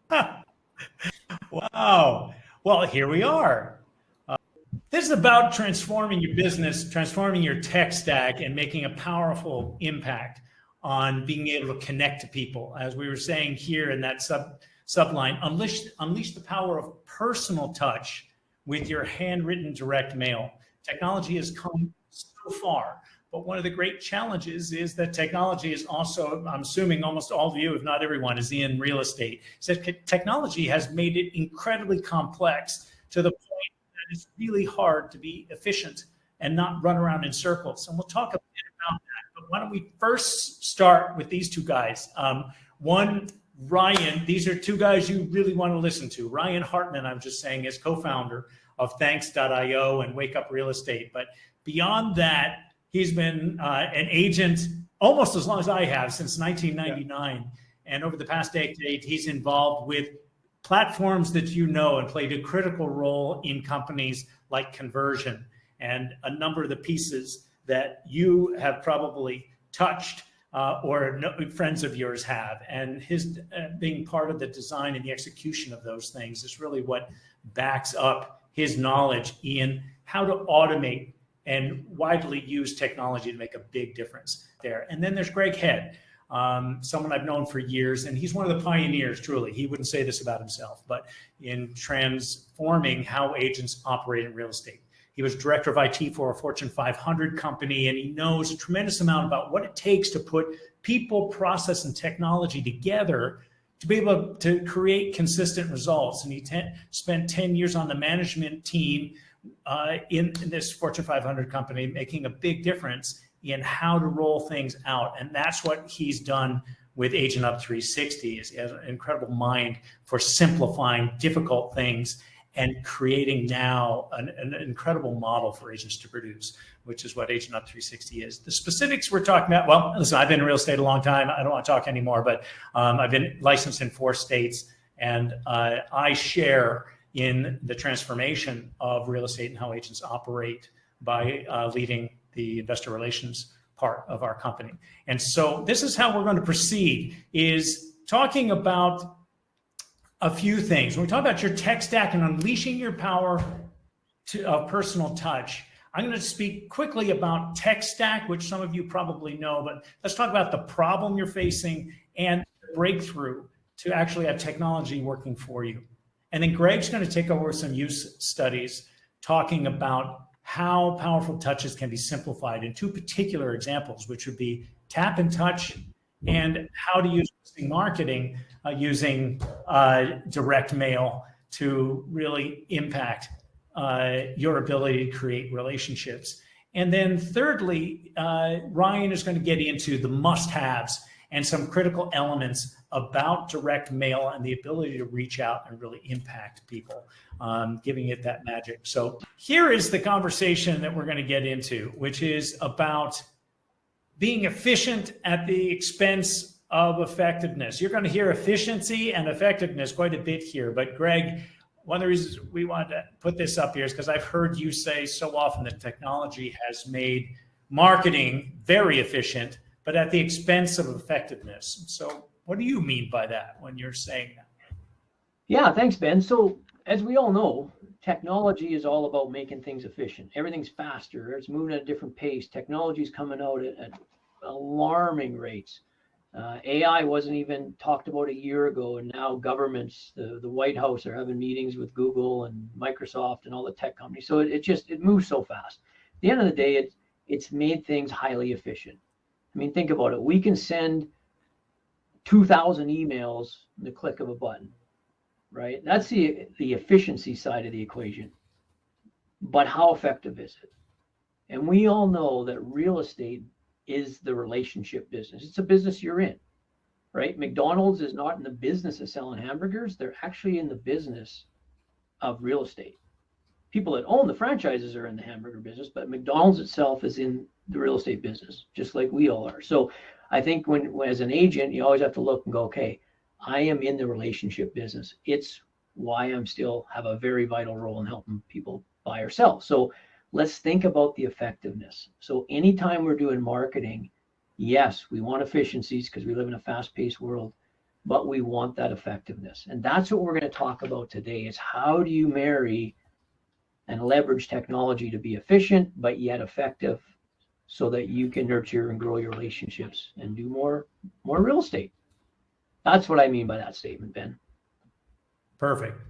Wow. Well, here we are. This is about transforming your business, transforming your tech stack, and making a powerful impact on being able to connect to people. As we were saying here in that subline, unleash the power of personal touch with your handwritten direct mail. Technology has come so far, but one of the great challenges is that technology is also, I'm assuming almost all of you, if not everyone, is in real estate. So technology has made it incredibly complex to the point that it's really hard to be efficient and not run around in circles. And we'll talk a bit about that. But why don't we first start with these two guys? One, Ryan, these are two guys you really want to listen to. Ryan Hartman, I'm just saying, is co-founder of Thanks.io and Wake Up Real Estate. But beyond that, he's been an agent almost as long as I have, since 1999. Yeah. And over the past decade, he's involved with platforms that you know and played a critical role in companies like Conversion and a number of the pieces that you have probably touched or friends of yours have. And his being part of the design and the execution of those things is really what backs up his knowledge in how to automate and widely use technology to make a big difference there. And then there's Greg Head, someone I've known for years, and he's one of the pioneers, truly. He wouldn't say this about himself, but in transforming how agents operate in real estate. He was director of IT for a Fortune 500 company, and he knows a tremendous amount about what it takes to put people, process, and technology together to be able to create consistent results. And he spent 10 years on the management team in this Fortune 500 company, making a big difference in how to roll things out. And that's what he's done with AgentHub360. Is he has an incredible mind for simplifying difficult things and creating now an incredible model for agents to produce, which is what AgentHub360 is. The specifics we're talking about, well, listen, I've been in real estate a long time. I don't want to talk anymore, but I've been licensed in 4 states, and I share in the transformation of real estate and how agents operate by leading the investor relations part of our company. And so this is how we're going to proceed, is talking about a few things. When we talk about your tech stack and unleashing your power of personal touch, I'm going to speak quickly about tech stack, which some of you probably know, but let's talk about the problem you're facing and the breakthrough to actually have technology working for you. And then Greg's going to take over some use studies talking about how powerful touches can be simplified in 2 particular examples, which would be tap and touch and how to use marketing using direct mail to really impact your ability to create relationships. And then thirdly, Ryan is going to get into the must-haves and some critical elements about direct mail and the ability to reach out and really impact people, giving it that magic. So here is the conversation that we're going to get into, which is about being efficient at the expense of effectiveness. You're going to hear efficiency and effectiveness quite a bit here, but Greg, one of the reasons we wanted to put this up here is because I've heard you say so often that technology has made marketing very efficient, but at the expense of effectiveness. So what do you mean by that when you're saying that? Yeah, thanks, Ben. So as we all know, technology is all about making things efficient. Everything's faster. It's moving at a different pace. Technology is coming out at alarming rates. AI wasn't even talked about a year ago, and now governments, the White House, are having meetings with Google and Microsoft and all the tech companies. So it moves so fast. At the end of the day, it's made things highly efficient. I mean, think about it. We can send 2,000 emails in the click of a button, right? That's the efficiency side of the equation. But how effective is it? And we all know that real estate is the relationship business. It's a business you're in, right? McDonald's is not in the business of selling hamburgers. They're actually in the business of real estate. People that own the franchises are in the hamburger business, but McDonald's itself is in the real estate business, just like we all are. So I think when as an agent, you always have to look and go, okay, I am in the relationship business. It's why I'm still have a very vital role in helping people buy or sell. So let's think about the effectiveness. So anytime we're doing marketing, yes, we want efficiencies because we live in a fast-paced world, but we want that effectiveness. And that's what we're going to talk about today, is how do you marry and leverage technology to be efficient, but yet effective, so that you can nurture and grow your relationships and do more real estate. That's what I mean by that statement, Ben. Perfect.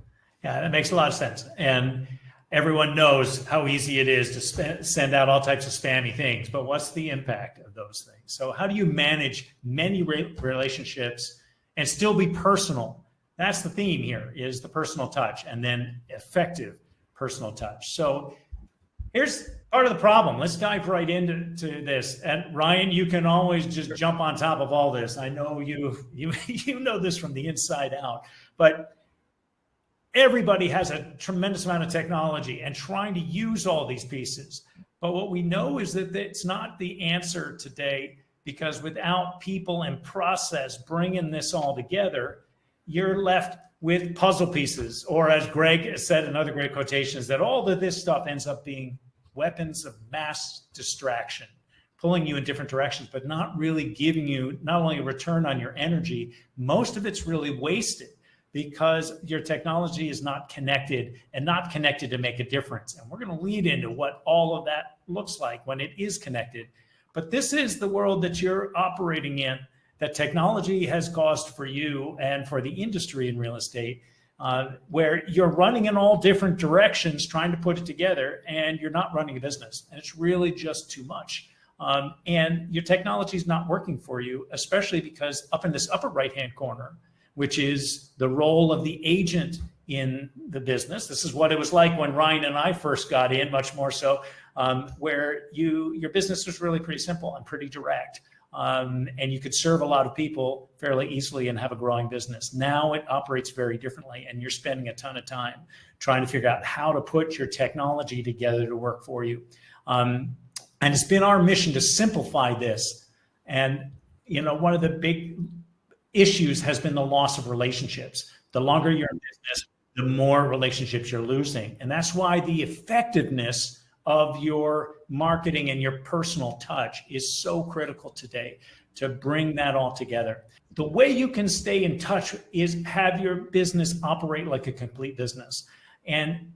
Yeah, that makes a lot of sense. And everyone knows how easy it is to send out all types of spammy things, but what's the impact of those things? So how do you manage many relationships and still be personal? That's the theme here, is the personal touch, and then effective personal touch. So here's part of the problem. Let's dive right into this. And Ryan, you can always just jump on top of all this. I know you know this from the inside out, but everybody has a tremendous amount of technology and trying to use all these pieces. But what we know is that it's not the answer today, because without people and process bringing this all together, you're left with puzzle pieces, or as Greg said in other great quotations, that all of this stuff ends up being weapons of mass distraction, pulling you in different directions, but not really giving you not only a return on your energy, most of it's really wasted because your technology is not connected, and not connected to make a difference. And we're going to lead into what all of that looks like when it is connected. But this is the world that you're operating in, that technology has caused for you and for the industry in real estate, where you're running in all different directions trying to put it together, and you're not running a business. And it's really just too much. And your technology is not working for you, especially because up in this upper right-hand corner, which is the role of the agent in the business. This is what it was like when Ryan and I first got in, much more so, where your business was really pretty simple and pretty direct. And you could serve a lot of people fairly easily and have a growing business. Now it operates very differently, and you're spending a ton of time trying to figure out how to put your technology together to work for you. And it's been our mission to simplify this. And, one of the big issues has been the loss of relationships. The longer you're in business, the more relationships you're losing. And that's why the effectiveness of your marketing and your personal touch is so critical today, to bring that all together. The way you can stay in touch is have your business operate like a complete business. And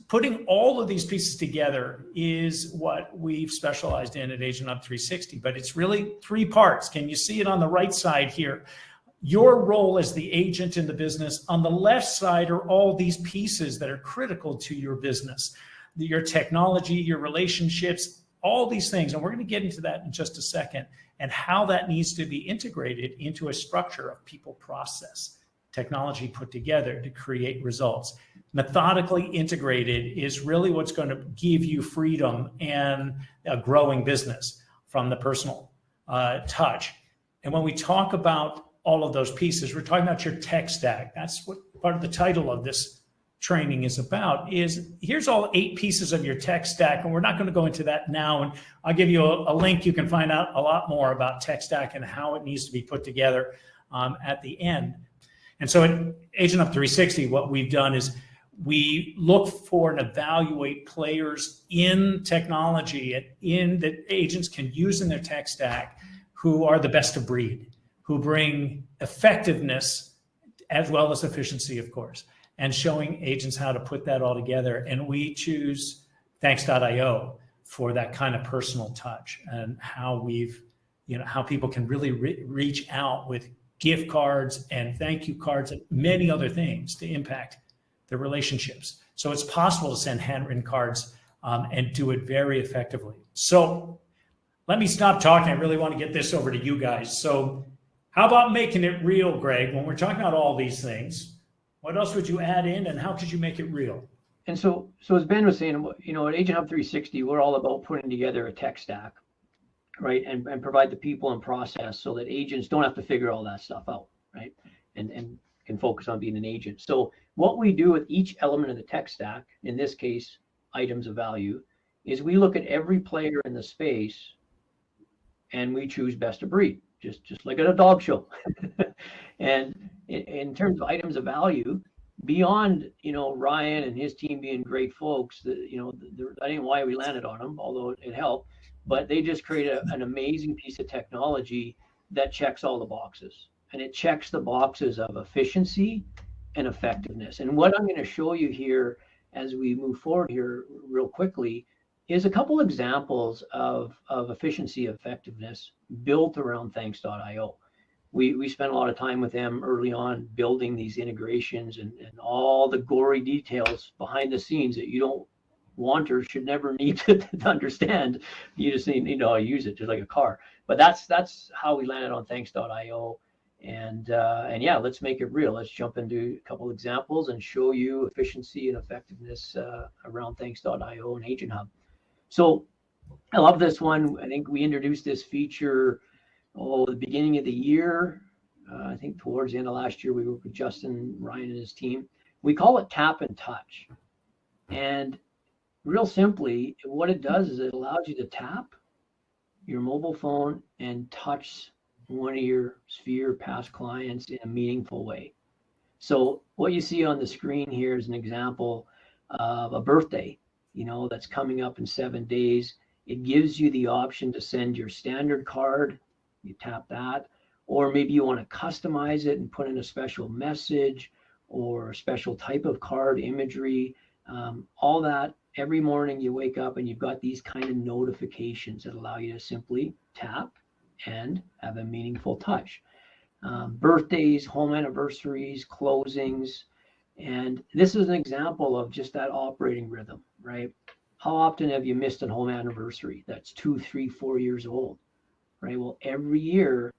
putting all of these pieces together is what we've specialized in at AgentHub360, but it's really three parts. Can you see it on the right side here? Your role as the agent in the business. On the left side are all these pieces that are critical to your business. Your technology, your relationships, all these things. And we're going to get into that in just a second, and how that needs to be integrated into a structure of people, process, technology put together to create results. Methodically integrated is really what's going to give you freedom and a growing business from the personal touch. And when we talk about all of those pieces, we're talking about your tech stack. That's what part of the title of this training is about, is here's all 8 pieces of your tech stack. And we're not going to go into that now. And I'll give you a link. You can find out a lot more about tech stack and how it needs to be put together at the end. And so at AgentHub360, what we've done is we look for and evaluate players in technology and in that agents can use in their tech stack who are the best of breed, who bring effectiveness as well as efficiency, of course, and showing agents how to put that all together. And we choose Thanks.io for that kind of personal touch, and how we've, how people can really reach out with gift cards and thank you cards and many other things to impact the relationships. So it's possible to send handwritten cards and do it very effectively. So let me stop talking. I really want to get this over to you guys. So how about making it real, Greg? When we're talking about all these things, what else would you add in, and how could you make it real? And so as Ben was saying, at AgentHub360, we're all about putting together a tech stack, right? And provide the people and process so that agents don't have to figure all that stuff out, right? And can focus on being an agent. So what we do with each element of the tech stack, in this case, items of value, is we look at every player in the space and we choose best of breed, just like at a dog show. And in terms of items of value, beyond Ryan and his team being great folks, that ain't why we landed on them, although it helped. But they just create an amazing piece of technology that checks all the boxes. and it checks the boxes of efficiency and effectiveness. And what I'm going to show you here as we move forward here real quickly is a couple examples of efficiency effectiveness built around Thanks.io. We spent a lot of time with them early on building these integrations and all the gory details behind the scenes that you don't want or should never need to understand. You just need to use it just like a car. But that's how we landed on Thanks.io. And yeah, let's make it real. Let's jump into a couple examples and show you efficiency and effectiveness around Thanks.io and AgentHub. So I love this one. I think we introduced this feature the beginning of the year. I think towards the end of last year, we worked with Justin, Ryan, and his team. We call it Tap and Touch. And real simply, what it does is it allows you to tap your mobile phone and touch one of your Sphere past clients in a meaningful way. So what you see on the screen here is an example of a birthday, that's coming up in 7 days. It gives you the option to send your standard card. You tap that, or maybe you want to customize it and put in a special message or a special type of card imagery. All that every morning you wake up and you've got these kind of notifications that allow you to simply tap and have a meaningful touch. Birthdays, home anniversaries, closings. And this is an example of just that operating rhythm, right? How often have you missed a home anniversary that's 2, 3, 4 years old, right? Well, every year,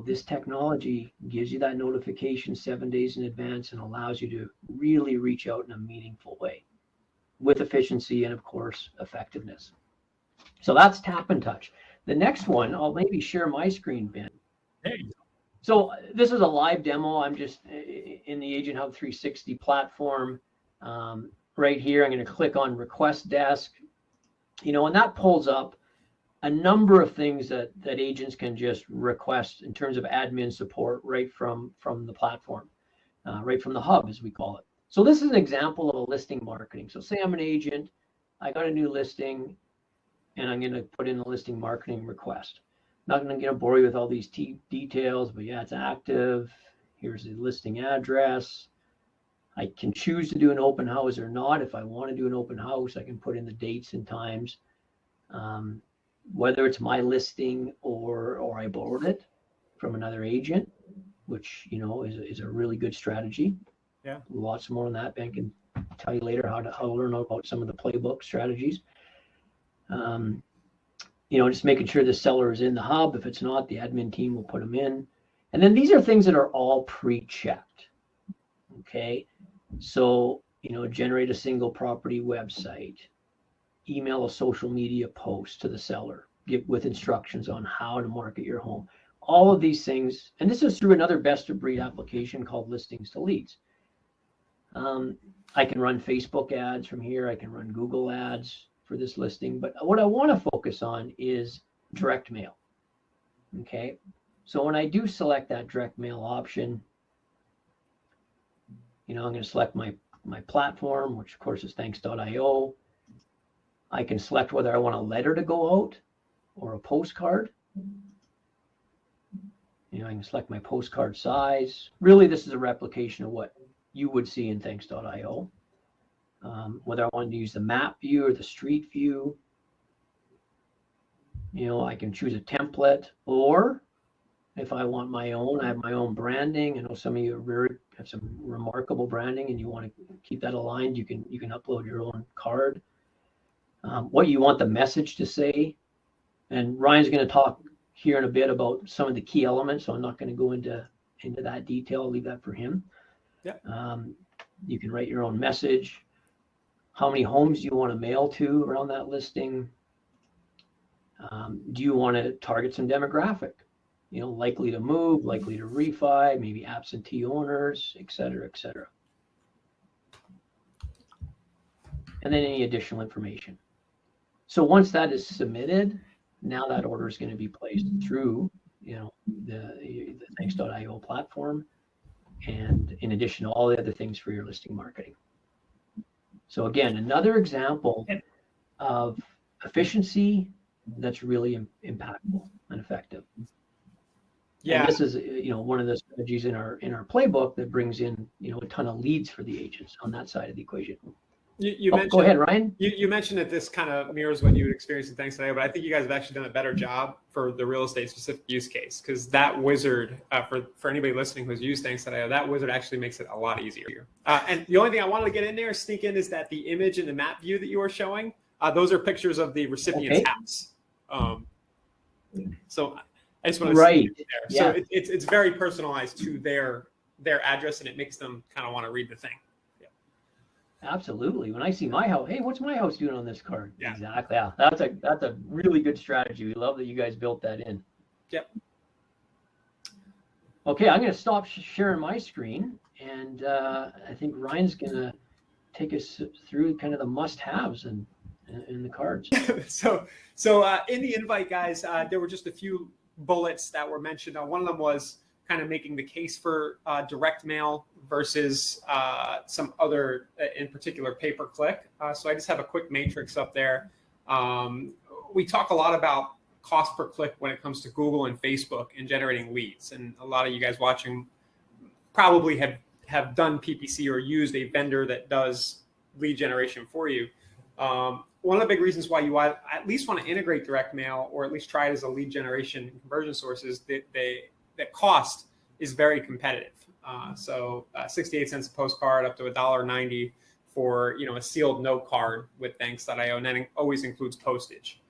this technology gives you that notification 7 days in advance and allows you to really reach out in a meaningful way with efficiency and, of course, effectiveness. So that's Tap and Touch. The next one, I'll maybe share my screen, Ben. There you go. So this is a live demo. I'm just in the AgentHub360 platform. Right here, I'm going to click on Request Desk, and that pulls up a number of things that agents can just request in terms of admin support right from the platform, right from the hub, as we call it. So this is an example of a listing marketing. So say I'm an agent, I got a new listing, and I'm going to put in a listing marketing request. Not going to bore you with all these details, but yeah, it's active. Here's the listing address. I can choose to do an open house or not. If I want to do an open house, I can put in the dates and times. Whether it's my listing or I borrowed it from another agent, which is a really good strategy. Yeah. Lots more on that. Ben can tell you later how to learn about some of the playbook strategies. Just making sure the seller is in the hub. If it's not, the admin team will put them in. And then these are things that are all pre-checked. Okay. So, generate a single property website, email a social media post to the seller, with instructions on how to market your home. All of these things, and this is through another best of breed application called Listings to Leads. I can run Facebook ads from here. I can run Google ads for this listing, but what I want to focus on is direct mail. Okay, so when I do select that direct mail option, I'm going to select my platform, which of course is Thanks.io. I can select whether I want a letter to go out or a postcard. I can select my postcard size. Really, this is a replication of what you would see in Thanks.io. Whether I wanted to use the map view or the street view. I can choose a template, or if I want my own, I have my own branding. I know some of you have some remarkable branding and you want to keep that aligned. You can upload your own card. What you want the message to say. And Ryan's going to talk here in a bit about some of the key elements, so I'm not going to go into that detail. I'll leave that for him. Yeah. You can write your own message. How many homes you want to mail to around that listing? Do you want to target some demographic? Likely to move, likely to refi, maybe absentee owners, et cetera, et cetera. And then any additional information. So once that is submitted, now that order is going to be placed through, the Thanks.io platform, and in addition to all the other things for your listing marketing. So again, another example of efficiency that's really impactful and effective. Yeah. And this is, one of the strategies in our playbook that brings in, a ton of leads for the agents on that side of the equation. You mentioned, go ahead, Ryan. You mentioned that this kind of mirrors what you would experience in Thanksio, but I think you guys have actually done a better job for the real estate specific use case, because that wizard, for anybody listening who's used Thanksio, that wizard actually makes it a lot easier. And the only thing I wanted to get in there, sneak in, is that the image and the map view that you were showing, those are pictures of the recipient's house. So I just want to right. there. Yeah. So it's very personalized to their address, and it makes them kind of want to read the thing. Absolutely. When I see my house, hey, what's my house doing on this card? Yeah. Exactly. Yeah. That's a really good strategy. We love that you guys built that in. Yep. Okay, I'm going to stop sharing my screen, and I think Ryan's going to take us through kind of the must-haves in the cards. So in the invite, guys, there were just a few bullets that were mentioned. One of them was kind of making the case for direct mail versus some other, in particular, pay-per-click. So I just have a quick matrix up there. We talk a lot about cost per click when it comes to Google and Facebook and generating leads. And a lot of you guys watching probably have done PPC or used a vendor that does lead generation for you. One of the big reasons why you at least want to integrate direct mail, or at least try it as a lead generation and conversion source, is that cost is very competitive. So 68 cents a postcard up to $1.90 for a sealed note card with Thanks.io, and that always includes postage.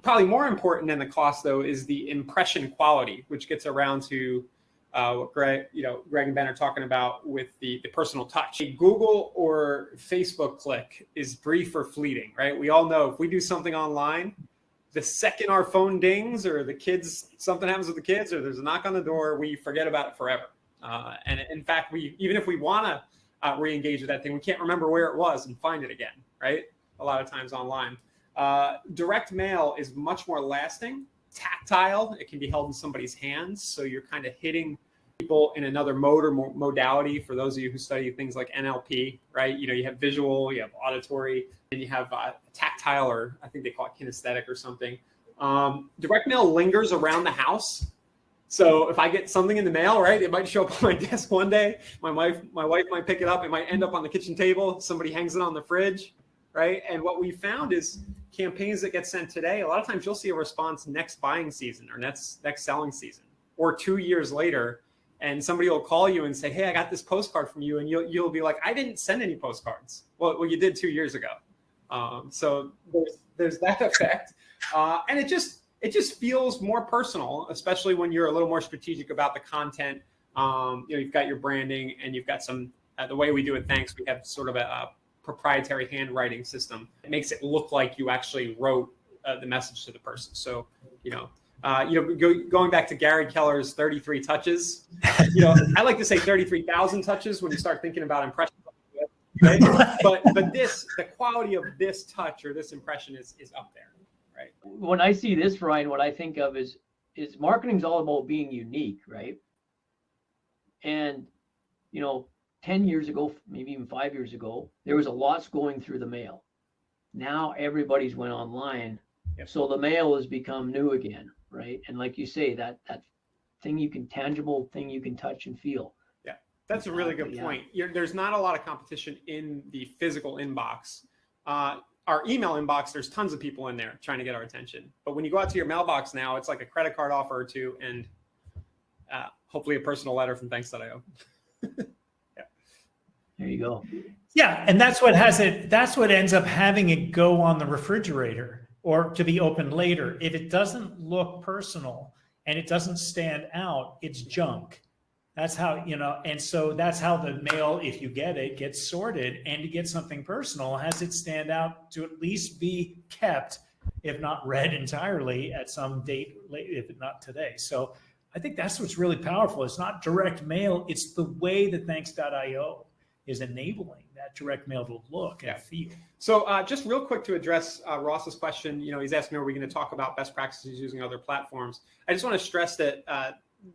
Probably more important than the cost, though, is the impression quality, which gets around to what Greg and Ben are talking about with the personal touch. A Google or Facebook click is brief or fleeting, right? We all know if we do something online, the second our phone dings or something happens with the kids, or there's a knock on the door, we forget about it forever. And in fact, even if we want to re-engage with that thing, we can't remember where it was and find it again, right? A lot of times online. Direct mail is much more lasting, tactile. It can be held in somebody's hands. So you're kind of hitting people in another mode or modality. For those of you who study things like NLP, right? You have visual, you have auditory, and you have tactile, or I think they call it kinesthetic or something. Direct mail lingers around the house. So if I get something in the mail, right, it might show up on my desk one day. My wife might pick it up. It might end up on the kitchen table. Somebody hangs it on the fridge, right? And what we found is campaigns that get sent today, a lot of times you'll see a response next buying season or next selling season, or 2 years later. And somebody will call you and say, hey, I got this postcard from you. And you'll be like, I didn't send any postcards. Well, you did 2 years ago. So there's that effect. And it just feels more personal, especially when you're a little more strategic about the content. You've got your branding, and you've got some, the way we do it, Thanks, we have sort of a proprietary handwriting system. It makes it look like you actually wrote the message to the person. So, going back to Gary Keller's 33 touches, I like to say 33,000 touches when you start thinking about impressions. Right? But the quality of this touch or this impression is up there, right? When I see this, Ryan, what I think of is marketing's all about being unique, right? And 10 years ago, maybe even 5 years ago, there was a lot going through the mail. Now everybody's went online. Yep. So the mail has become new again, right? And like you say, that tangible thing you can touch and feel. Yeah, that's a really good point. There's not a lot of competition in the physical inbox. Our email inbox, there's tons of people in there trying to get our attention. But when you go out to your mailbox now, it's like a credit card offer or two, and hopefully a personal letter from Thanks.io. There you go. Yeah, and that's what ends up having it go on the refrigerator or to be opened later. If it doesn't look personal and it doesn't stand out, it's junk. That's how, and so that's how the mail, if you get it, gets sorted. And to get something personal, has it stand out to at least be kept, if not read entirely, at some date, if not today. So I think that's what's really powerful. It's not direct mail. It's the way that Thanks.io is enabling that direct mail to look and feel. So just real quick to address Ross's question, he's asking, are we going to talk about best practices using other platforms? I just want to stress that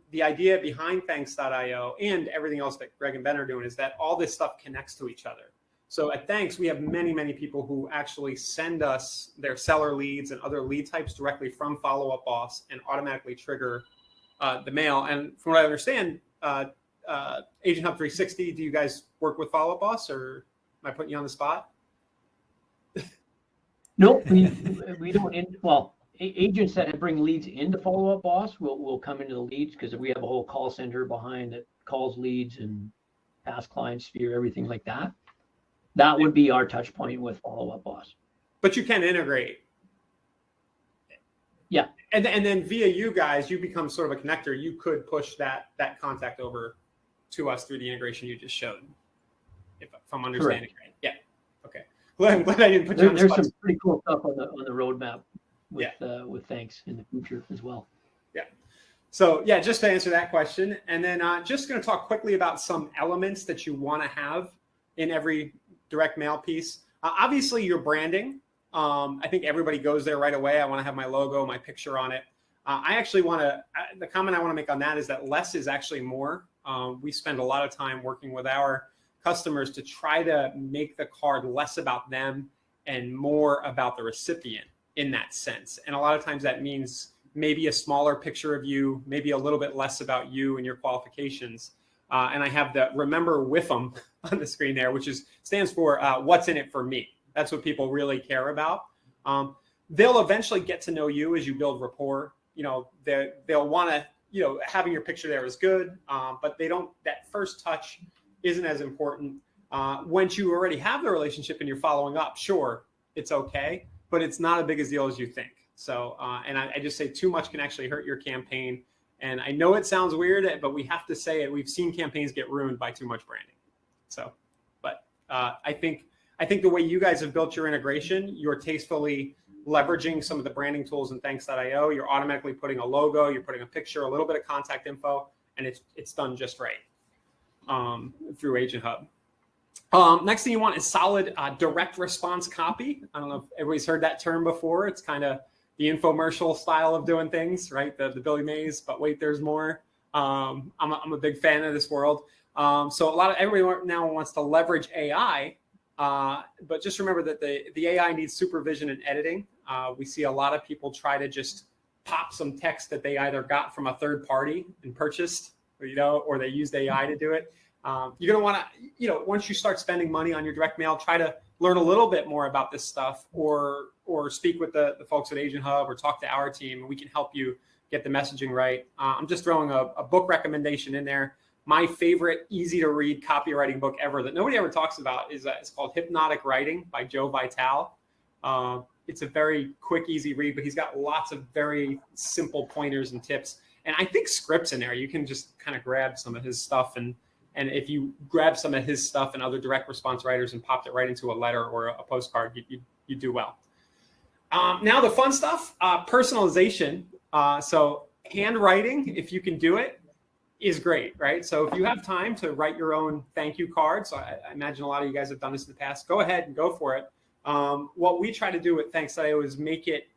the idea behind Thanks.io and everything else that Greg and Ben are doing is that all this stuff connects to each other. So at Thanks, we have many, many people who actually send us their seller leads and other lead types directly from Follow Up Boss and automatically trigger the mail. And from what I understand, AgentHub360, do you guys work with Follow Up Boss, or am I putting you on the spot? Nope, we don't. Well, agents that bring leads into Follow Up Boss will come into the leads because we have a whole call center behind that calls leads and past client sphere, everything like that. That would be our touch point with Follow Up Boss. But you can integrate. Yeah. And then via you guys, you become sort of a connector. You could push that contact over to us through the integration you just showed, if I'm understanding right. Yeah. Okay. Well, I'm glad I didn't put you on the spot. There's some pretty cool stuff on the roadmap with Thanks in the future as well. Yeah. So yeah, just to answer that question, and then just going to talk quickly about some elements that you want to have in every direct mail piece. Obviously, your branding. I think everybody goes there right away. I want to have my logo, my picture on it. I actually want to, the comment I want to make on that is that less is actually more. We spend a lot of time working with our customers to try to make the card less about them and more about the recipient in that sense. And a lot of times that means maybe a smaller picture of you, maybe a little bit less about you and your qualifications. And I have the remember with them on the screen there, which stands for what's in it for me. That's what people really care about. They'll eventually get to know you as you build rapport. They'll want to, having your picture there is good, but that first touch isn't as important. Once you already have the relationship and you're following up, sure, it's okay, but it's not as big a deal as you think. So, and I just say too much can actually hurt your campaign. And I know it sounds weird, but we have to say it. We've seen campaigns get ruined by too much branding. So, but I think the way you guys have built your integration, you're tastefully leveraging some of the branding tools in Thanks.io. You're automatically putting a logo, you're putting a picture, a little bit of contact info, and it's done just right through Agent Hub. Next thing you want is solid direct response copy. I don't know if everybody's heard that term before. It's kind of the infomercial style of doing things, right? The Billy Mays, but wait, there's more. I'm a big fan of this world. So everybody now wants to leverage AI. But just remember that the AI needs supervision and editing. We see a lot of people try to just pop some text that they either got from a third party and purchased, or they used AI to do it. You're going to want to, once you start spending money on your direct mail, try to learn a little bit more about this stuff, or speak with the folks at Agent Hub, or talk to our team, and we can help you get the messaging right. I'm just throwing a book recommendation in there. My favorite easy to read copywriting book ever that nobody ever talks about is it's called Hypnotic Writing by Joe Vitale. It's a very quick, easy read, but he's got lots of very simple pointers and tips. And I think scripts in there. You can just kind of grab some of his stuff, and if you grab some of his stuff and other direct response writers and popped it right into a letter or a postcard, you do well. Now the fun stuff, personalization. So handwriting, if you can do it, is great, right? So if you have time to write your own thank you card, so I imagine a lot of you guys have done this in the past, go ahead and go for it. What we try to do with Thanks.io is make it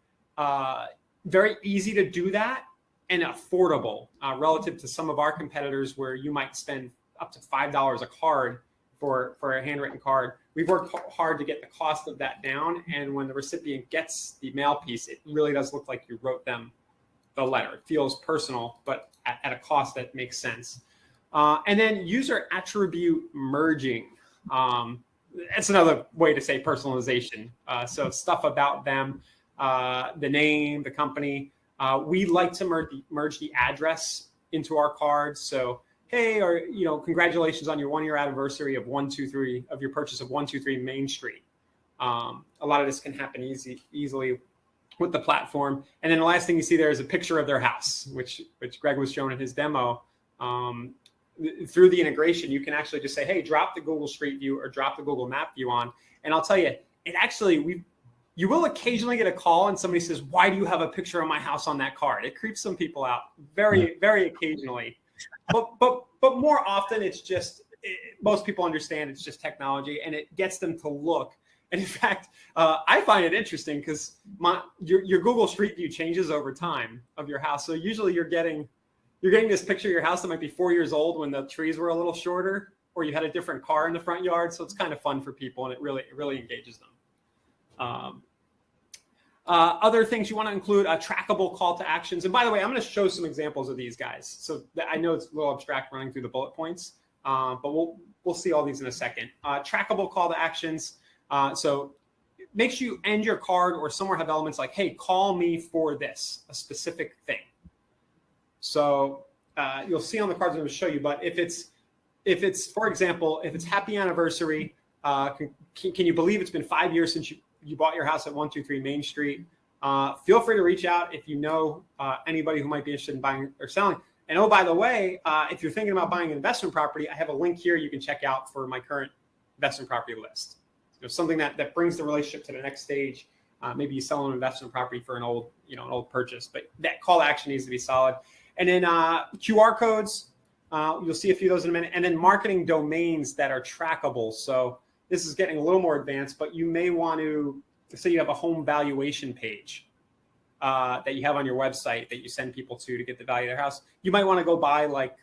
very easy to do that and affordable relative to some of our competitors, where you might spend up to $5 a card for a handwritten card. We've worked hard to get the cost of that down, and when the recipient gets the mail piece, it really does look like you wrote them the letter. It feels personal, but at a cost that makes sense. And then user attribute merging. That's another way to say personalization. So stuff about them, the name, the company. We like to merge the address into our cards. So, hey, or congratulations on your 1-year anniversary of your purchase of 123 Main Street. A lot of this can happen easily with the platform. And then the last thing you see there is a picture of their house, which Greg was showing in his demo. Through the integration, you can actually just say, hey, drop the Google Street View or drop the Google Map View on. And I'll tell you, you will occasionally get a call and somebody says, why do you have a picture of my house on that card? It creeps some people out very, very occasionally. But more often, it's just, most people understand it's just technology, and it gets them to look. And in fact, I find it interesting because your Google Street View changes over time of your house. So usually you're getting this picture of your house that might be 4 years old when the trees were a little shorter, or you had a different car in the front yard. So it's kind of fun for people, and it really engages them. Other things you want to include a trackable call to actions. And by the way, I'm going to show some examples of these guys. So I know it's a little abstract running through the bullet points, but we'll see all these in a second. Trackable call to actions. So make sure you end your card or somewhere have elements like, hey, call me for this, a specific thing. So you'll see on the cards I'm going to show you, but if it's, for example, if it's happy anniversary, can you believe it's been 5 years since you bought your house at 123 Main Street? Feel free to reach out if you know anybody who might be interested in buying or selling. And oh, by the way, if you're thinking about buying an investment property, I have a link here you can check out for my current investment property list. Something that brings the relationship to the next stage. Maybe you sell an investment property for an old purchase, but that call to action needs to be solid. And then QR codes, you'll see a few of those in a minute. And then marketing domains that are trackable. So this is getting a little more advanced, but you may want to say you have a home valuation page that you have on your website that you send people to get the value of their house. You might want to go buy like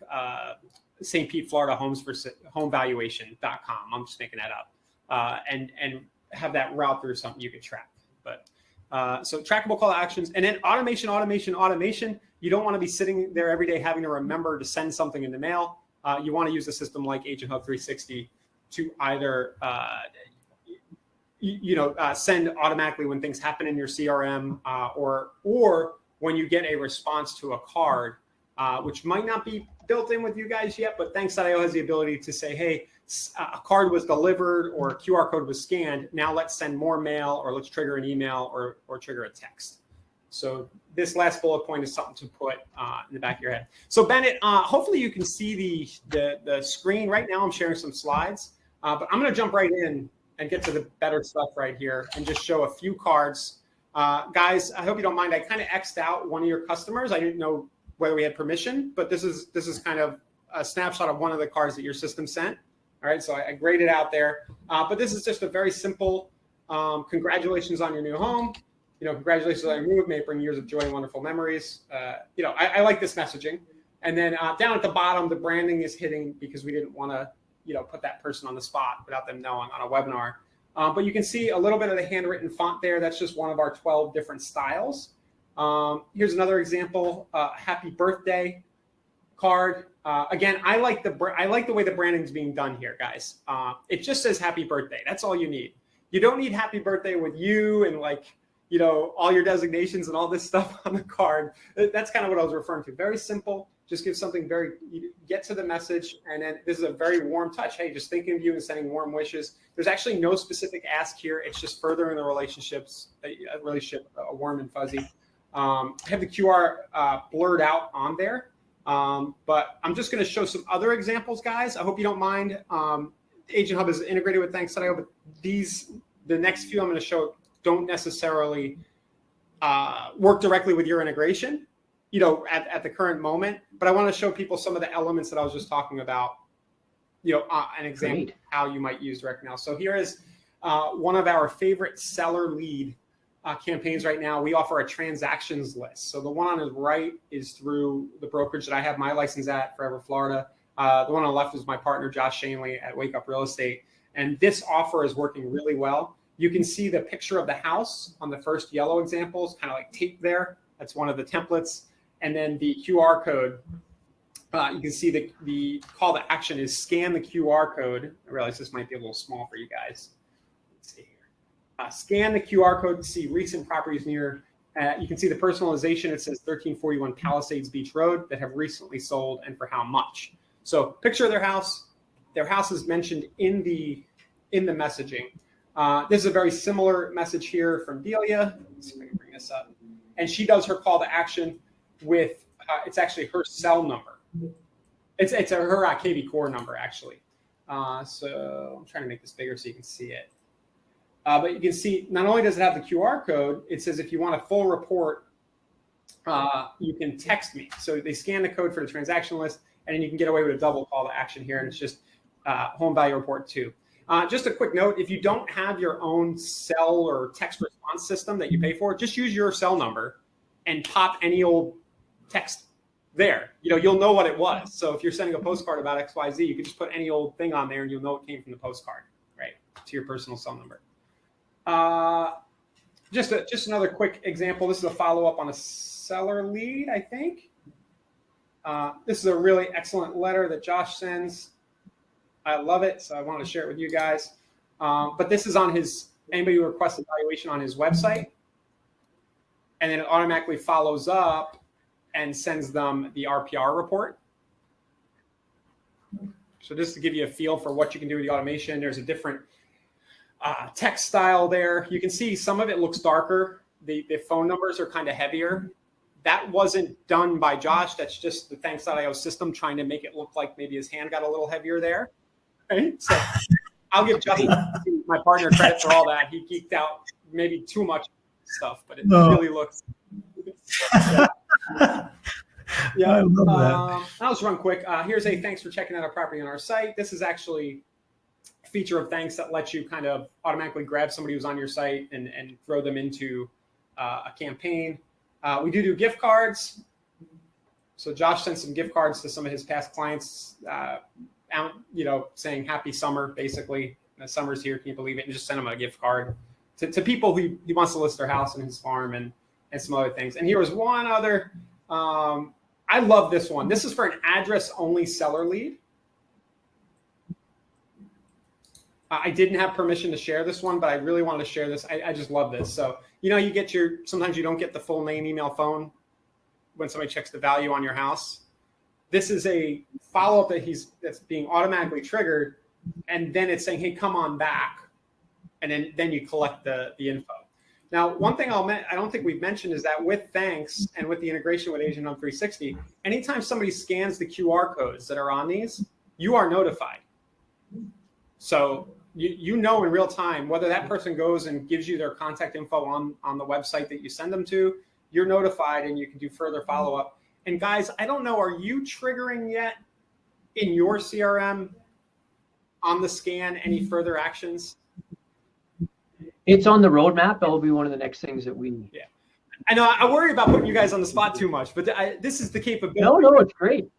St. Pete, Florida homevaluation.com. I'm just making that up. And have that route through something you could track. But so trackable call to actions, and then automation. You don't want to be sitting there every day having to remember to send something in the mail. You want to use a system like AgentHub360 to either send automatically when things happen in your CRM, or when you get a response to a card, which might not be built in with you guys yet, but Thanksio has the ability to say, hey, a card was delivered or a QR code was scanned. Now let's send more mail, or let's trigger an email or trigger a text. So this last bullet point is something to put in the back of your head. So Bennett, hopefully you can see the screen right now. I'm sharing some slides, but I'm going to jump right in and get to the better stuff right here and just show a few cards. Guys, I hope you don't mind. I kind of X'd out one of your customers. I didn't know whether we had permission, but this is kind of a snapshot of one of the cards that your system sent. All right, so I graded out there, but this is just a very simple congratulations on your new home. Congratulations on your move. May it bring years of joy and wonderful memories. I like this messaging. And then down at the bottom, the branding is hitting because we didn't want to, put that person on the spot without them knowing on a webinar. But you can see a little bit of the handwritten font there. That's just one of our 12 different styles. Here's another example, happy birthday card. Again, I like the way the branding is being done here, guys. It just says happy birthday. That's all you need. You don't need happy birthday with you and all your designations and all this stuff on the card. That's kind of what I was referring to. Very simple. Just give something get to the message. And then this is a very warm touch. Hey, just thinking of you and sending warm wishes. There's actually no specific ask here. It's just furthering the relationship warm and fuzzy. I have the QR blurred out on there. But I'm just going to show some other examples, guys. I hope you don't mind. AgentHub is integrated with Thanksio, but the next few I'm going to show don't necessarily work directly with your integration, at the current moment. But I want to show people some of the elements that I was just talking about, an example of how you might use direct mail. So here is one of our favorite seller lead campaigns right now. We offer a transactions list. So the one on the right is through the brokerage that I have my license at, Forever Florida. The one on the left is my partner, Josh Shanley at Wake Up Real Estate. And this offer is working really well. You can see the picture of the house on the first yellow example is kind of like taped there. That's one of the templates. And then the QR code, you can see the call to action is scan the QR code. I realize this might be a little small for you guys. Let's see here. Scan the QR code to see recent properties near. You can see the personalization. It says 1341 Palisades Beach Road that have recently sold and for how much. So picture their house. Their house is mentioned in the messaging. This is a very similar message here from Delia. Let's see if I can bring this up. And she does her call to action with, it's actually her cell number. It's her KV core number, actually. So I'm trying to make this bigger so you can see it. But you can see, not only does it have the QR code, it says if you want a full report, you can text me. So they scan the code for the transaction list, and then you can get away with a double call to action here, and it's just home value report 2. Just a quick note, if you don't have your own cell or text response system that you pay for, just use your cell number and pop any old text there. You'll know what it was. So if you're sending a postcard about XYZ, you can just put any old thing on there and you'll know it came from the postcard, right, to your personal cell number. Just another quick example. This is a follow-up on a seller lead, I think. This is a really excellent letter that Josh sends. I love it, so I wanted to share it with you guys. But this is on anybody who requests evaluation on his website. And then it automatically follows up and sends them the RPR report. So just to give you a feel for what you can do with the automation, there's a different text style there. You can see some of it looks darker. The phone numbers are kind of heavier. That wasn't done by Josh. That's just the Thanks.io system trying to make it look like maybe his hand got a little heavier there. Right? So I'll give Justin, my partner, credit for all that. He geeked out maybe too much stuff, but it really looks. Yeah, I love that. I'll just run quick. Here's a thanks for checking out our property on our site. This is actually a feature of Thanks that lets you kind of automatically grab somebody who's on your site and throw them into a campaign. We do gift cards. So Josh sent some gift cards to some of his past clients, saying happy summer, basically. Summer's here, can you believe it? And just send them a gift card to people who he wants to list their house and his farm and some other things. And here was one other. I love this one. This is for an address-only seller lead. I didn't have permission to share this one, but I really wanted to share this. I just love this. So, you get sometimes you don't get the full name, email, phone when somebody checks the value on your house. This is a follow-up that's being automatically triggered. And then it's saying, hey, come on back. And then you collect the info. Now, one thing I don't think we've mentioned is that with Thanks and with the integration with AgentHub360, anytime somebody scans the QR codes that are on these, you are notified. So you know in real time whether that person goes and gives you their contact info on the website that you send them to, you're notified and you can do further follow-up. And guys, I don't know, are you triggering yet in your CRM on the scan any further actions? It's on the roadmap. That'll be one of the next things that we. Yeah, I know. I worry about putting you guys on the spot too much, but this is the capability. No, it's great.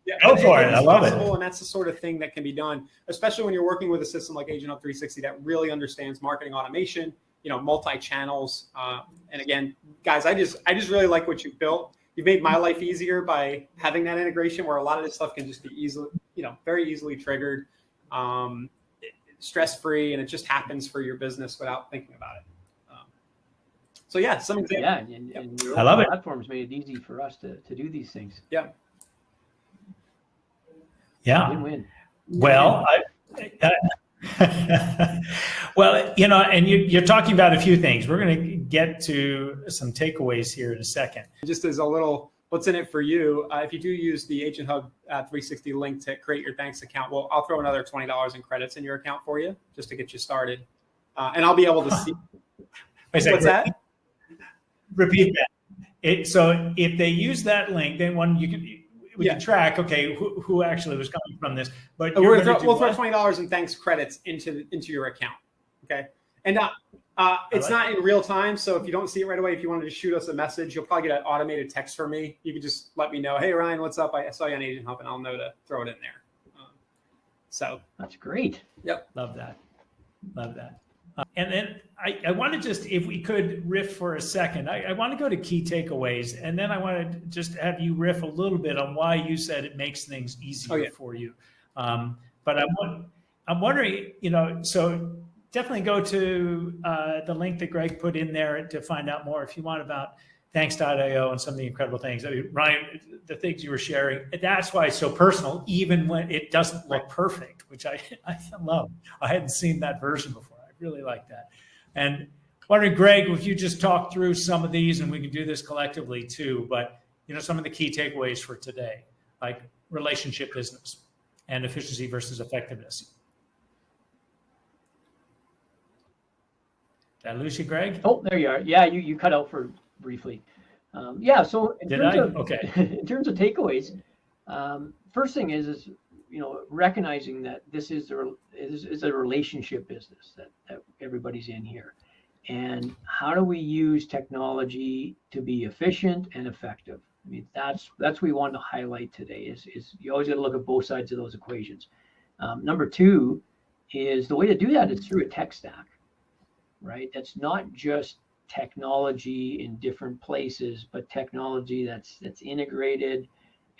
Yeah, go for it. I love it. And that's the sort of thing that can be done, especially when you're working with a system like AgentHub360 that really understands marketing automation, multi-channels. And again, guys, I just really like what you've built. You've made my life easier by having that integration where a lot of this stuff can just be easily, very easily triggered. Stress-free, and it just happens for your business without thinking about it. So yeah, some examples. Yeah, and your I love it. Platforms made it easy for us to do these things. Yeah. Yeah. Win-win. Well, and you're talking about a few things. We're going to get to some takeaways here in a second. Just as a little, what's in it for you? If you do use the AgentHub360 link to create your Thanks account, I'll throw another $20 in credits in your account for you just to get you started. And I'll be able to see. Wait a second. What's that? Repeat that. So if they use that link, then we can track, okay, who actually was coming from this. But we'll throw $20 in Thanks credits into your account. Okay. And it's not in real time. So if you don't see it right away, if you wanted to shoot us a message, you'll probably get an automated text from me. You can just let me know, hey, Ryan, what's up? I saw you on AgentHub, and I'll know to throw it in there. So that's great. Yep. Love that. And then I want to just, if we could riff for a second, I want to go to key takeaways. And then I want to just have you riff a little bit on why you said it makes things easier for you. But I'm wondering, so definitely go to the link that Greg put in there to find out more if you want about Thanks.io and some of the incredible things. I mean, Ryan, the things you were sharing, that's why it's so personal, even when it doesn't look perfect, which I love. I hadn't seen that version before. I really like that. And wondering, Greg, if you just talk through some of these, and we can do this collectively too, but some of the key takeaways for today, like relationship business and efficiency versus effectiveness. Did I lose you, Greg? Oh, there you are. Yeah, you cut out for briefly. So in terms of takeaways, first thing is recognizing that this is a relationship business that everybody's in here, and how do we use technology to be efficient and effective? I mean, that's what we want to highlight today. Is you always got to look at both sides of those equations. Number two is the way to do that is through a tech stack, right? That's not just technology in different places, but technology that's integrated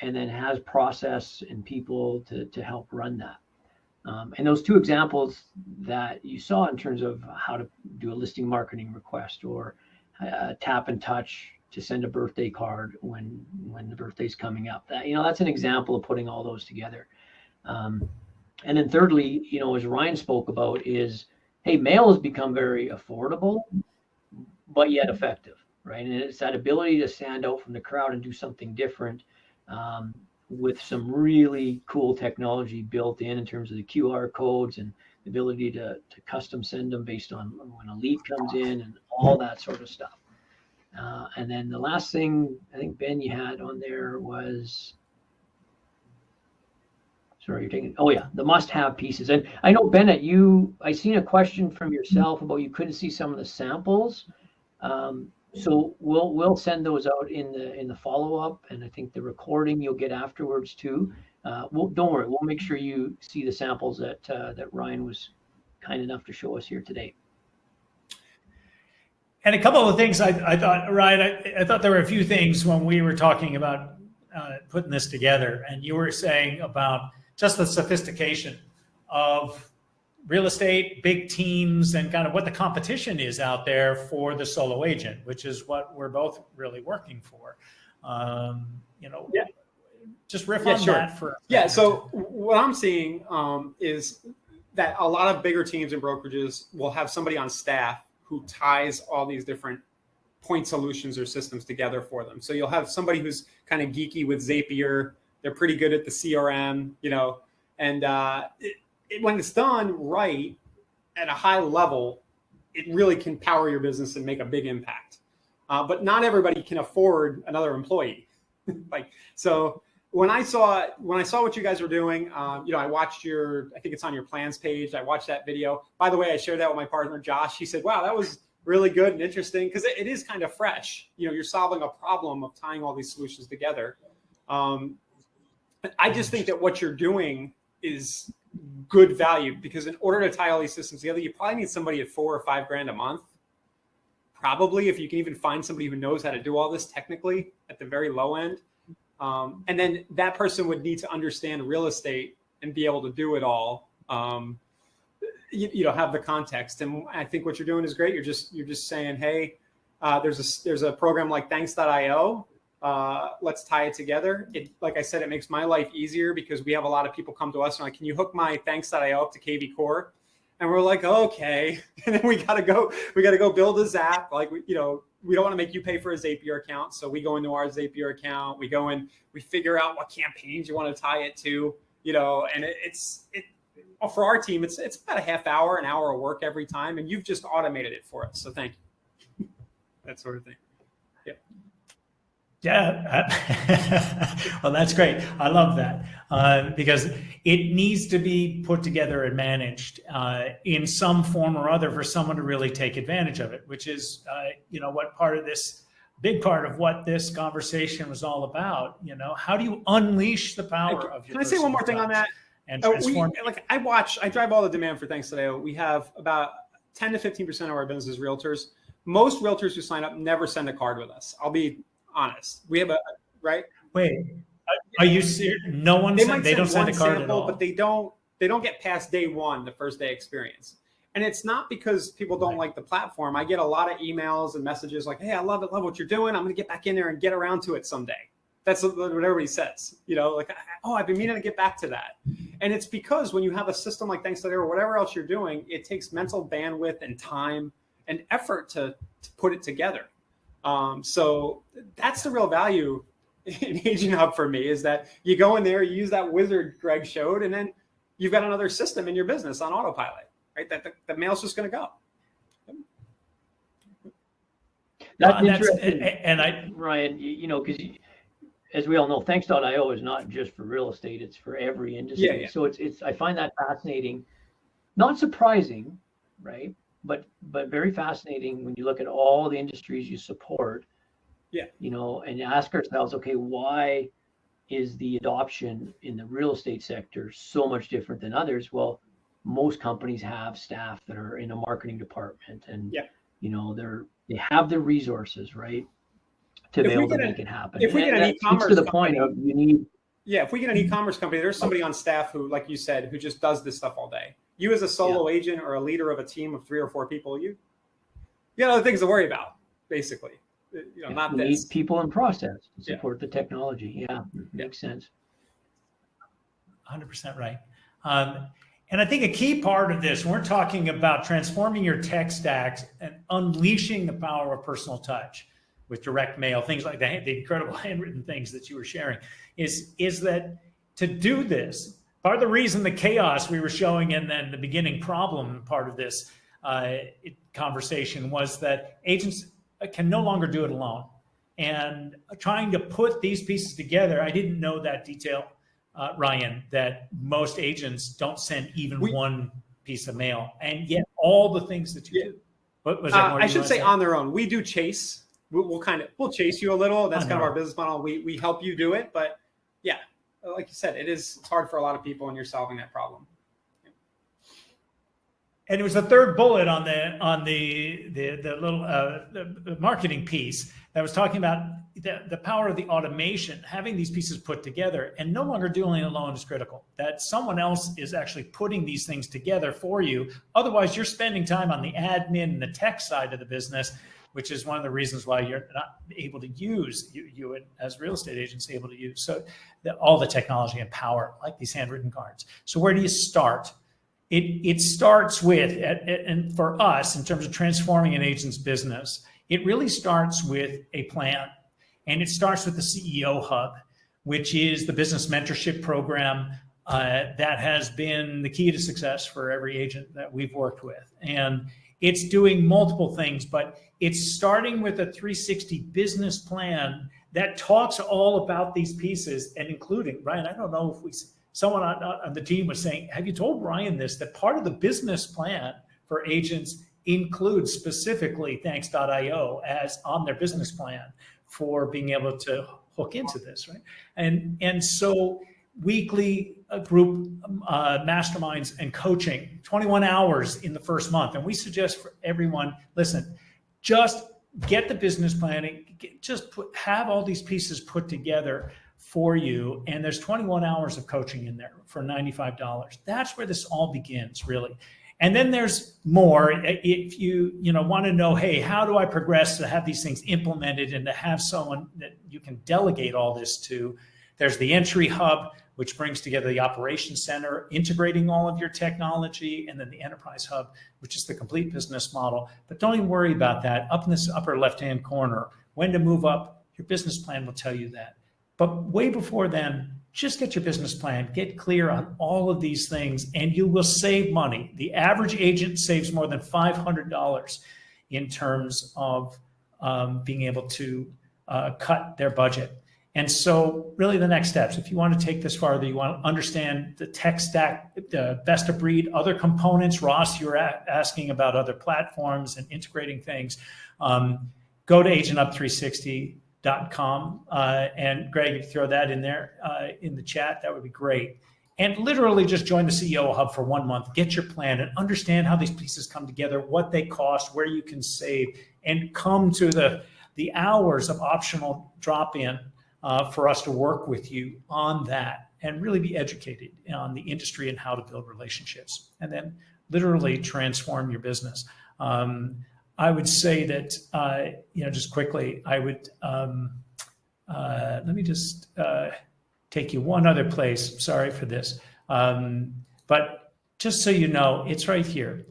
and then has process and people to help run that. And those two examples that you saw in terms of how to do a listing marketing request or tap and touch to send a birthday card when the birthday's coming up, that, that's an example of putting all those together. And then thirdly, as Ryan spoke about, is, hey, mail has become very affordable, but yet effective, right? And it's that ability to stand out from the crowd and do something different, with some really cool technology built in terms of the QR codes and the ability to custom send them based on when a lead comes in and all that sort of stuff. And then the last thing I think, Ben, you had on there was, sorry, you're taking, oh yeah, the must-have pieces. And I know, Bennett, I seen a question from yourself about you couldn't see some of the samples. So we'll send those out in the follow-up, and I think the recording you'll get afterwards too. Don't worry, we'll make sure you see the samples that Ryan was kind enough to show us here today. And a couple of things I thought, Ryan, I thought there were a few things when we were talking about putting this together, and you were saying about just the sophistication of real estate, big teams, and kind of what the competition is out there for the solo agent, which is what we're both really working for. Just riff on that for a second. So what I'm seeing is that a lot of bigger teams and brokerages will have somebody on staff who ties all these different point solutions or systems together for them. So you'll have somebody who's kind of geeky with Zapier. They're pretty good at the CRM, and when it's done right at a high level, it really can power your business and make a big impact. But not everybody can afford another employee. So when I saw what you guys were doing, I watched I think it's on your plans page. I watched that video. By the way, I shared that with my partner, Josh. He said, wow, that was really good and interesting, because it is kind of fresh. You're solving a problem of tying all these solutions together. I just think that what you're doing is good value, because in order to tie all these systems together, you probably need somebody at $4,000 or $5,000 a month. Probably, if you can even find somebody who knows how to do all this technically at the very low end. And then that person would need to understand real estate and be able to do it all. Have the context. And I think what you're doing is great. You're just saying, hey, there's a program like Thanks.io. Let's tie it together. Like I said, it makes my life easier, because we have a lot of people come to us and like, can you hook my Thanks.io up to KV Core? And we're like, okay. And then we gotta go build a Zap. Like, we don't want to make you pay for a Zapier account. So we go into our Zapier account, we go in, we figure out what campaigns you want to tie it to, and for our team, it's about a half hour, an hour of work every time. And you've just automated it for us. So thank you. That sort of thing. Yeah. Yeah. Well, that's great. I love that, because it needs to be put together and managed in some form or other for someone to really take advantage of it, which is, big part of what this conversation was all about. How do you unleash the power of your Can I say one more thing on that? And transform. I drive all the demand for Thanks.io. We have about 10 to 15% of our business is realtors. Most realtors who sign up never send a card with us. I'll be honest. We have right? Wait, are you serious? No one they don't send a card at all. But they don't get past day one, the first day experience. And it's not because people don't like the platform. I get a lot of emails and messages like, hey, I love what you're doing. I'm going to get back in there and get around to it someday. That's what everybody says, I've been meaning to get back to that. And it's because when you have a system like Thanks.io or whatever else you're doing, it takes mental bandwidth and time and effort to put it together. So that's the real value in Agent Hub for me, is that you go in there, you use that wizard Greg showed, and then you've got another system in your business on autopilot, right? That the mail's just going to go. That's interesting. And Ryan, because as we all know, Thanks.io is not just for real estate; it's for every industry. Yeah. So it's I find that fascinating, not surprising, right? But very fascinating when you look at all the industries you support. Yeah. And ask ourselves, okay, why is the adoption in the real estate sector so much different than others? Well, most companies have staff that are in a marketing department and You know, they have the resources, right, to be able to make it happen. If we get an that speaks e-commerce to the company, point of you need. yeah, if we get an e-commerce company, there's somebody on staff who, like you said, who just does this stuff all day. You as a solo agent or a leader of a team of 3 or 4 people, you got other things to worry about, basically. You know, not need this. people and process to support the technology. Yeah, makes sense. 100% right. And I think a key part of this, we're talking about transforming your tech stacks and unleashing the power of personal touch with direct mail, things like that, the incredible handwritten things that you were sharing, is that to do this, part of the reason the chaos we were showing and then the beginning problem part of this conversation was that agents can no longer do it alone. And trying to put these pieces together, I didn't know that detail, Ryan, that most agents don't send even one piece of mail, and yet all the things that you do. What was that? I should say on their own. We do chase. We'll chase you a little. That's kind of our business model. We help you do it, but yeah, like you said, it's hard for a lot of people, and you're solving that problem. And it was the third bullet on the little the marketing piece that was talking about the power of the automation, having these pieces put together, and no longer doing it alone is critical. That someone else is actually putting these things together for you. Otherwise, you're spending time on the admin and the tech side of the business, which is one of the reasons why you're not able to use, you as real estate agents, able to use all the technology and power, like these handwritten cards. So where do you start? It starts with, and for us, in terms of transforming an agent's business, it really starts with a plan. And it starts with the CEO Hub, which is the business mentorship program that has been the key to success for every agent that we've worked with. And it's doing multiple things, but it's starting with a 360 business plan that talks all about these pieces, and including, Ryan, I don't know if someone on the team was saying, have you told Ryan this, that part of the business plan for agents includes specifically Thanks.io as on their business plan for being able to hook into this, right? And so weekly group masterminds and coaching, 21 hours in the first month. And we suggest for everyone, listen, just get the business planning, have all these pieces put together for you, and there's 21 hours of coaching in there for $95. That's where this all begins, really. And then there's more. If you want to know, hey, how do I progress to have these things implemented and to have someone that you can delegate all this to, there's the Entry Hub, which brings together the Operations Center, integrating all of your technology, and then the Enterprise Hub, which is the complete business model. But don't even worry about that. Up in this upper left-hand corner, when to move up, your business plan will tell you that. But way before then, just get your business plan, get clear on all of these things, and you will save money. The average agent saves more than $500 in terms of being able to cut their budget. And so really the next steps, if you want to take this farther, you want to understand the tech stack, the best of breed, other components. Ross, you were asking about other platforms and integrating things. Go to AgentHub360.com. And Greg, if you throw that in there in the chat, that would be great. And literally just join the CEO Hub for 1 month, get your plan and understand how these pieces come together, what they cost, where you can save, and come to the hours of optional drop-in for us to work with you on that and really be educated on the industry and how to build relationships, and then literally transform your business. I would say that, just quickly, I would, let me just take you one other place. Sorry for this. But just so you know, it's right here.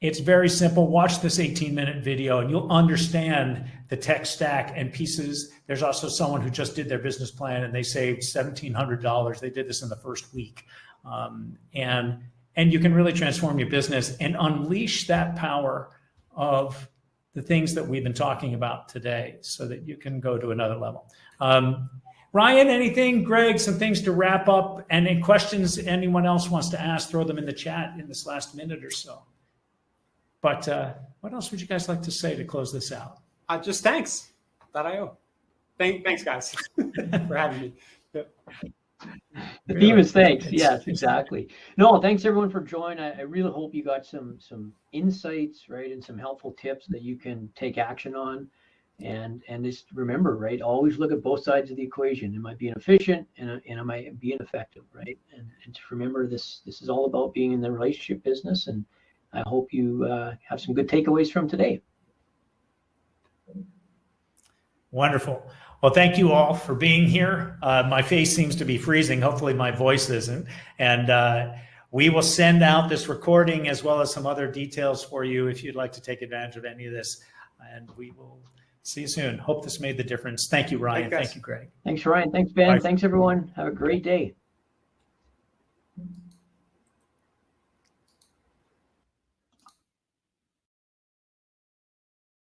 It's very simple. Watch this 18-minute video and you'll understand the tech stack and pieces. There's also someone who just did their business plan and they saved $1,700. They did this in the first week. And you can really transform your business and unleash that power of the things that we've been talking about today so that you can go to another level. Ryan, anything? Greg, some things to wrap up, and any questions anyone else wants to ask, throw them in the chat in this last minute or so. But what else would you guys like to say to close this out? Just thanks.io. Thanks, guys, for having me. The Really? theme is thanks. It's- Yes, exactly. No, thanks everyone for joining. I really hope you got some insights, right, and some helpful tips that you can take action on. And just remember, right, always look at both sides of the equation. Am I being efficient and am I being effective, right? And to remember this is all about being in the relationship business. And I hope you have some good takeaways from today. Wonderful. Well, thank you all for being here. My face seems to be freezing. Hopefully my voice isn't. And we will send out this recording as well as some other details for you if you'd like to take advantage of any of this. And we will see you soon. Hope this made the difference. Thank you, Ryan. Thanks, guys. Thank you, Greg. Thanks, Ryan. Thanks, Ben. Bye. Thanks, everyone. Have a great day.